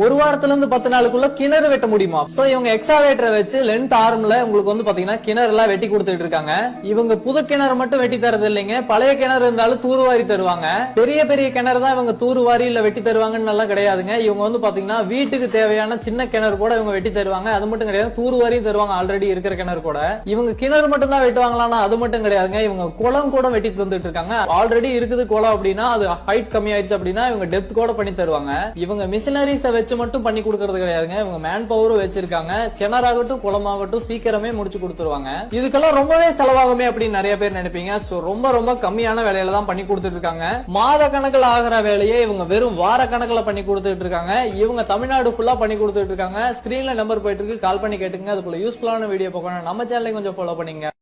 ஒரு வாரத்துல இருந்து 10 நாளுக்குள்ள கிணறு வெட்ட முடியுமா? சோ இவங்க எக்ஸாவேட்டரை வச்சு லென்த் ஆர்ம்ல உங்களுக்கு வந்து பாத்தீங்கன்னா கிணறு எல்லாம் வெட்டி கொடுத்துட்டு இருக்காங்க. இவங்க புது கிணறு மட்டும் வெட்டி தரது இல்லைங்க, பழைய கிணறு இருந்தாலும் தூர்வாரி தருவாங்க. பெரிய பெரிய கிணறு தான் இவங்க தூர்வாரி இல்ல வெட்டி தருவாங்கன்னு எல்லாம் கிடையாதுங்க. இவங்க வந்து பாத்தீங்கன்னா வீட்டுக்கு தேவையான சின்ன கிணறு கூட இவங்க வெட்டி தருவாங்க. அது மட்டும் கிடையாது, தூர்வாரியும் தருவாங்க ஆல்ரெடி இருக்கிற கிணறு கூட. இவங்க கிணறு மட்டும் தான் வெட்டுவாங்களான்னா அது மட்டும் கிடையாதுங்க, இவங்க குளம் கூட வெட்டி தந்துட்டு இருக்காங்க. ஆல்ரெடி இருக்குது குளம் அப்படின்னா அது ஹைட் கம்மி ஆயிடுச்சு அப்படின்னா இவங்க டெப்த் கூட பண்ணி தருவாங்க. இவங்க மிஷினரிஸ வச்சு மட்டும் பண்ணி கொடுக்கறது கிடையாதுங்க, இவங்க மேன் பவரும் வச்சிருக்காங்க. கிணறாகட்டும் குளமாகட்டும் சீக்கிரமே முடிச்சு கொடுத்துருவாங்க. இதுக்கெல்லாம் ரொம்பவே செலவாகுமே அப்படின்னு நிறைய பேர் நினைப்பீங்க. சோ ரொம்ப ரொம்ப கம்மியான வேலையில தான் பண்ணி கொடுத்துட்டு இருக்காங்க. மாத கணக்கில் ஆகிற வேலையை இவங்க வெறும் வார கணக்கில் பண்ணி கொடுத்துட்டு இருக்காங்க. இவங்க தமிழ்நாடு ஃபுல்லா பண்ணி கொடுத்துட்டு இருக்காங்க. ஸ்கிரீன்ல நம்பர் போயிட்டு இருக்கு, கால் பண்ணி கேட்டுங்க. அதுக்குள்ள யூஸ்ஃபுல்லான வீடியோ பார்க்கணும் நம்ம சேனலை கொஞ்சம் ஃபாலோ பண்ணீங்க.